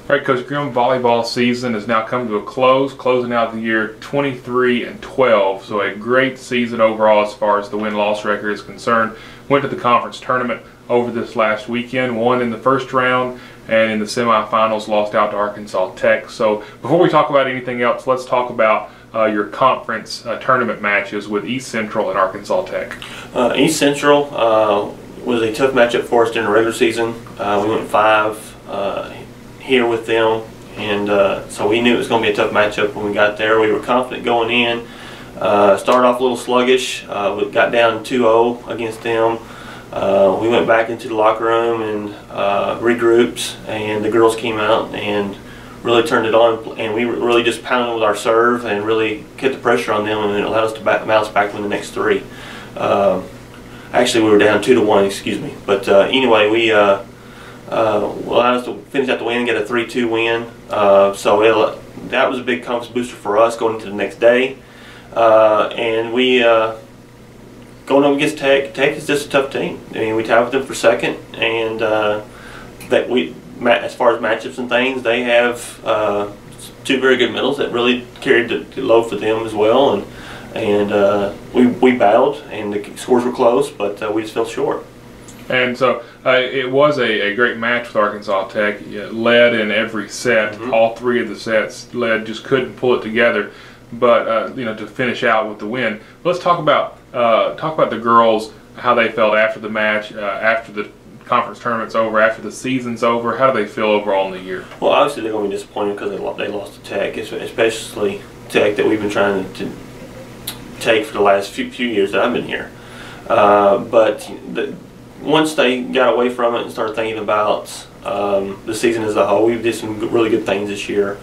All right, Coach Grimm, volleyball season has now come to a close, closing out the year 23-12. So a great season overall as far as the win-loss record is concerned. Went to the conference tournament over this last weekend, won in the first round, and in the semifinals lost out to Arkansas Tech. So before we talk about anything else, let's talk about your conference tournament matches with East Central and Arkansas Tech. East Central was a tough matchup for us during the regular season. We went 5 here with them, and so we knew it was going to be a tough matchup when we got there. We were confident going in. Started off a little sluggish. We got down 2-0 against them. We went back into the locker room and regrouped, and the girls came out and really turned it on, and we really just pounded with our serve and really kept the pressure on them, and it allowed us to bounce back in the next 3. Actually, we were down 2-1, excuse me. But anyway, we allowed us to finish out the win and get a 3-2 win. So that was a big confidence booster for us going into the next day. And we going up against Tech. Tech is just a tough team. I mean, we tied with them for second, and as far as matchups and things, they have 2 very good middles that really carried the load for them as well. And we battled, and the scores were close, but we just fell short. And so it was a great match with Arkansas Tech. It led in every set. Mm-hmm. All 3 of the sets led, just couldn't pull it together. But you know, to finish out with the win. Let's talk about the girls, how they felt after the match, after the conference tournament's over, after the season's over. How do they feel overall in the year? Well, obviously they're going to be disappointed because they lost to Tech, especially Tech that we've been trying to take for the last few years that I've been here. But once they got away from it and started thinking about the season as a whole, we did some really good things this year.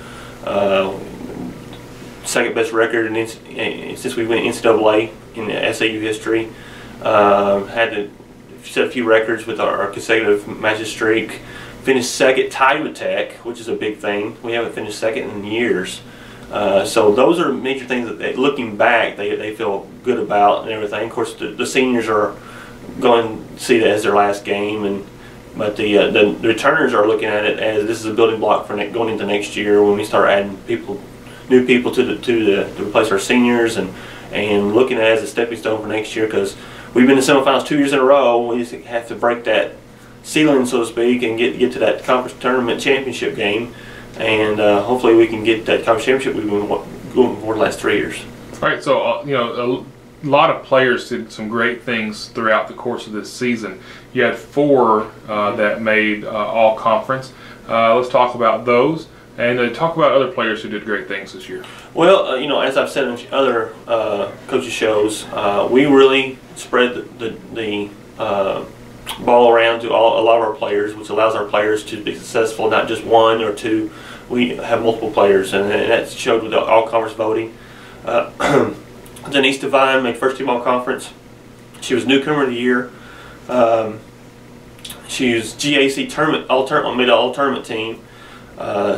Second best record since we went NCAA in the SAU history. Had to set a few records with our consecutive matches streak. Finished second, tied with Tech, which is a big thing. We haven't finished second in years. So those are major things that looking back, they feel good about and everything. Of course, the seniors are going to see that as their last game, but the returners are looking at it as this is a building block for going into next year when we start adding new people to replace our seniors, and looking at it as a stepping stone for next year, because we've been in the semifinals 2 years in a row. We just have to break that ceiling, so to speak, and get to that conference tournament championship game, and hopefully we can get that conference championship we've been going for the last 3 years. All right, so you know, a lot of players did some great things throughout the course of this season. You had 4 that made all conference. Let's talk about those, and talk about other players who did great things this year. Well, you know, as I've said in other coaches' shows, we really spread the ball around to a lot of our players, which allows our players to be successful, not just 1 or 2. We have multiple players, and that showed with the all-conference voting. Denise Devine made first team all-conference. She was newcomer of the year. She was GAC tournament made an all-tournament team.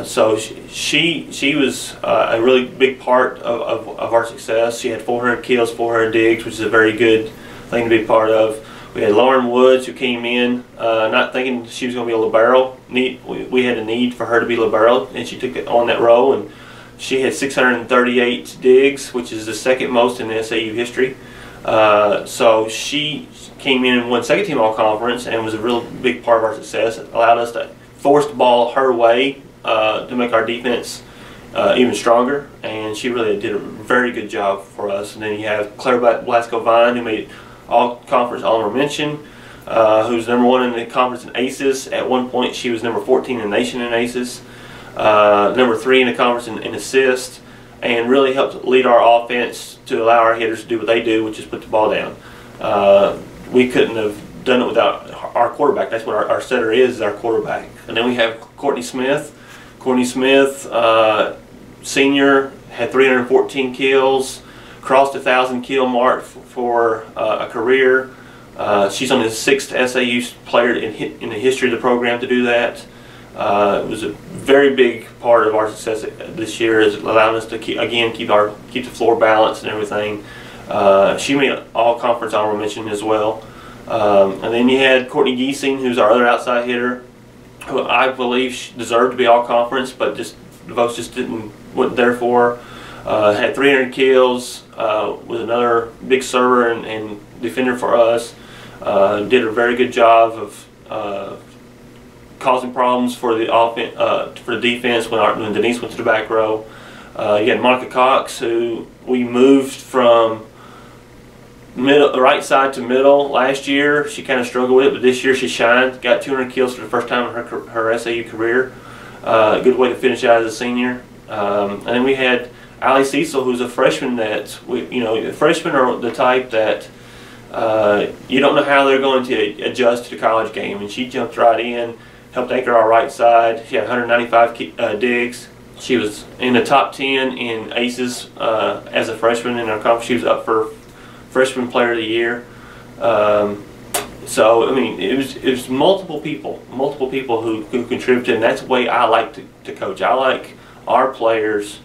So she was a really big part of our success. She had 400 kills, 400 digs, which is a very good thing to be part of. We had Lauren Woods, who came in not thinking she was going to be a libero. We had a need for her to be libero, and she took it on that role, and she had 638 digs, which is the second most in the SAU history. So she came in and won second team all conference and was a real big part of our success. It allowed us to force the ball her way to make our defense even stronger, and she really did a very good job for us. And then you have Claire Blasco-Vine, who made all conference honorable mention, who's #1 in the conference in aces. At one point she was number 14 in the nation in aces, number 3 in the conference in assists, and really helped lead our offense to allow our hitters to do what they do, which is put the ball down. We couldn't have done it without our quarterback. That's what our setter is our quarterback. And then we have Courtney Smith. Courtney Smith, senior, had 314 kills, crossed the 1,000 kill mark for a career. She's on the 6th SAU player in the history of the program to do that. It was a very big part of our success this year, is allowing us to keep the floor balanced and everything. She made all conference honorable mention as well. And then you had Courtney Giesing, who's our other outside hitter, who I believe she deserved to be all conference, but just the votes just wasn't there for her. Had 300 kills, was another big server and defender for us. Did a very good job of causing problems for the offense, for the defense when Denise went to the back row. You had Monica Cox, who we moved from right side to middle last year. She kind of struggled with it, but this year she shined. Got 200 kills for the first time in her SAU career. A good way to finish out as a senior. And then we had Allie Cecil, who's a freshman. Freshmen are the type that you don't know how they're going to adjust to the college game, and she jumped right in, helped anchor our right side. She had 195 digs. She was in the top 10 in aces as a freshman in our conference. She was up for freshman player of the year. So I mean, it was multiple people who contributed, and that's the way I like to coach. I like our players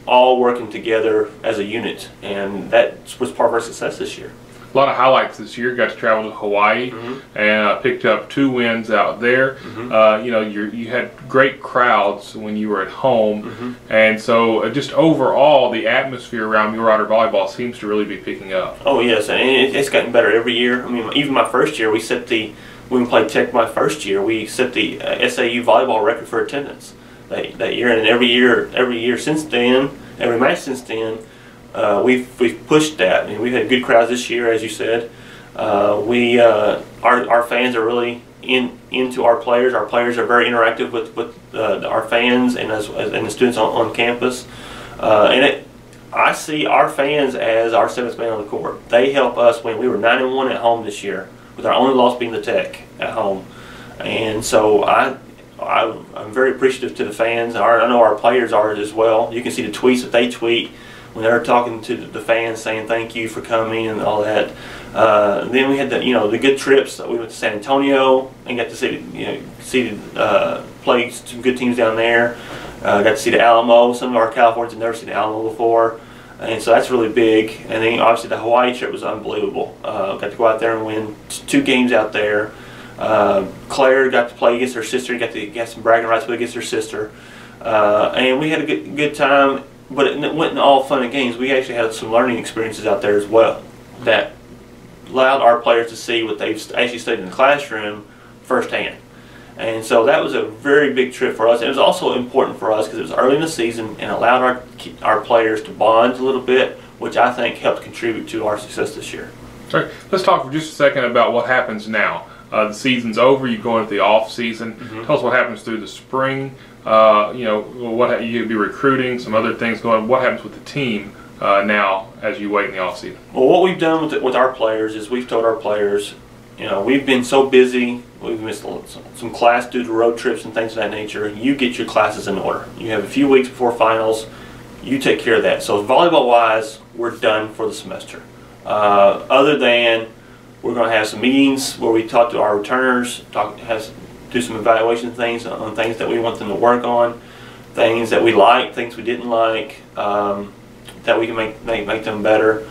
all working together as a unit, and that was part of our success this year. A lot of highlights this year. Got to travel to Hawaii and picked up 2 wins out there. You had great crowds when you were at home, and so just overall the atmosphere around Mule Rider volleyball seems to really be picking up. Oh yes, and it's gotten better every year. I mean, even my first year, when we played Tech my first year, we set the SAU volleyball record for attendance that year, and every year since then, every match since then. We've pushed that. I mean, we've had good crowds this year, as you said. Our fans are really into our players. Our players are very interactive with our fans and the students on campus. I see our fans as our 7th man on the court. They help us win. We were 9-1 at home this year, with our only loss being the Tech at home. And so I'm very appreciative to the fans. I know our players are as well. You can see the tweets that they tweet when they're talking to the fans, saying thank you for coming and all that. Then we had the good trips. We went to San Antonio and got to play some good teams down there. Got to see the Alamo. Some of our Californians had never seen the Alamo before, and so that's really big. And then obviously the Hawaii trip was unbelievable. Got to go out there and win 2 games out there. Claire got to play against her sister. Got to get some bragging rights against her sister, and we had a good time. But it wasn't all fun and games. We actually had some learning experiences out there as well that allowed our players to see what they've actually studied in the classroom firsthand. And so that was a very big trip for us. It was also important for us because it was early in the season and allowed our players to bond a little bit, which I think helped contribute to our success this year. All right, let's talk for just a second about what happens now. The season's over. You go into the off season. Tell us what happens through the spring. What you'd be recruiting, some other things going on. What happens with the team now as you wait in the off season? Well, what we've done with our players is we've told our players, we've been so busy. We've missed some class due to road trips and things of that nature. You get your classes in order. You have a few weeks before finals. You take care of that. So volleyball-wise, we're done for the semester. Other than we're going to have some meetings where we talk to our returners, do some evaluation things on things that we want them to work on, things that we like, things we didn't like, that we can make them better.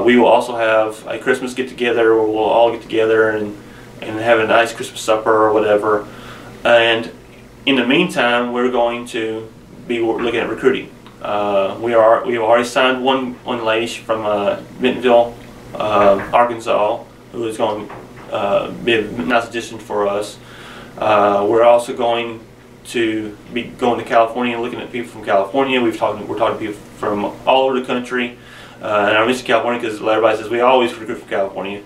We will also have a Christmas get-together where we'll all get together and have a nice Christmas supper or whatever. And in the meantime, we're going to be looking at recruiting. We've already signed one lady from Bentonville, Arkansas, who is going to be a nice addition for us. We're also going to be going to California and looking at people from California. We're talking to people from all over the country. And I mention California because everybody says we always recruit from California.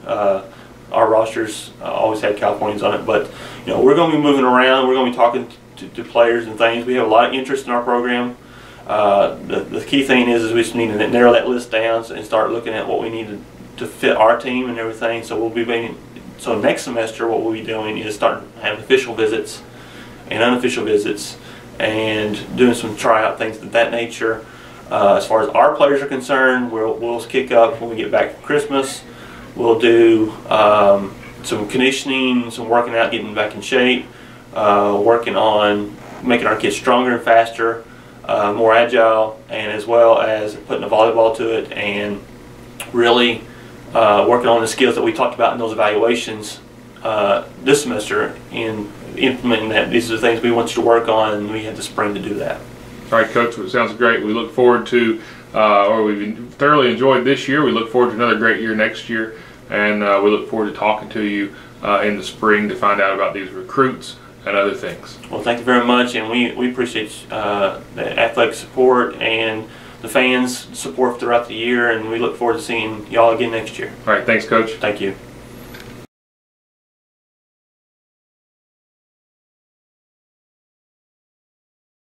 Our rosters always had Californians on it, but we're going to be moving around. We're going to be talking to players and things. We have a lot of interest in our program. The key thing is we just need to narrow that list down and start looking at what we need to fit our team and everything. So So next semester, what we'll be doing is start having official visits and unofficial visits, and doing some tryout things of that nature. As far as our players are concerned, we'll kick up when we get back from Christmas. We'll do some conditioning, some working out, getting back in shape, working on making our kids stronger and faster, more agile, and as well as putting a volleyball to it, and really working on the skills that we talked about in those evaluations this semester in implementing that. These are the things we want you to work on, and we had the spring to do that. All right, Coach, well, it sounds great. We look forward to, or we've thoroughly enjoyed this year. We look forward to another great year next year, and we look forward to talking to you in the spring to find out about these recruits and other things. Well, thank you very much, and we appreciate the athletic support and the fans' support throughout the year, and we look forward to seeing y'all again next year. All right, thanks, Coach. Thank you.